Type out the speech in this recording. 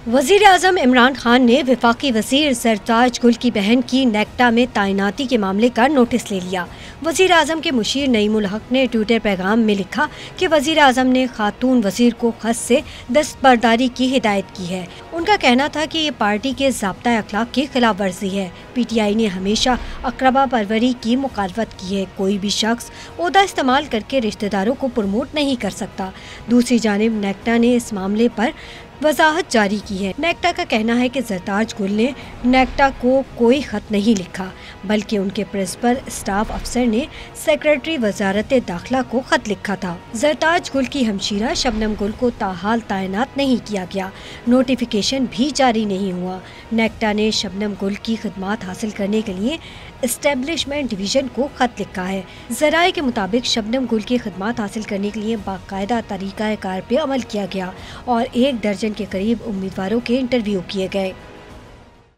वज़ीर आज़म इमरान खान ने वफाकी वज़ीर सरताज गुल की बहन की नेक्टा में तैनाती के मामले का नोटिस ले लिया। वज़ीर आज़म के मुशीर नईमुल हक ने ट्विटर पैगाम में लिखा कि वज़ीर आज़म ने खातून वज़ीर को खत से दस्तबरदारी की हिदायत की है। उनका कहना था कि ये पार्टी के ज़ाब्ता अखलाक की खिलाफ वर्जी है। PTI ने हमेशा अक़रबा परवरी की मुखालफत की है। कोई भी शख्स ओहदा इस्तेमाल करके रिश्तेदारों को प्रमोट नहीं कर सकता। दूसरी जानिब नेक्टा ने इस मामले पर वजाहत जारी की है। नेक्टा का कहना है कि सरताज गुल ने नेक्टा को कोई खत नहीं लिखा, बल्कि उनके प्रिंसिपल स्टाफ अफसर ने सेक्रेटरी वजारत दाखिला को खत लिखा था। सरताज गुल की हमशीरा शबनम गुल को ताहाल तैनात नहीं किया गया, नोटिफिकेशन भी जारी नहीं हुआ। नेक्टा ने शबनम गुल की खिदमात हासिल करने के लिए एस्टेब्लिशमेंट डिवीज़न को खत लिखा है। ज़राए के मुताबिक शबनम गुल की खिदमात हासिल करने के लिए बाकायदा तरीक़ा कार पे अमल किया गया और 1 दर्जन के करीब उम्मीदवारों के इंटरव्यू किए गए।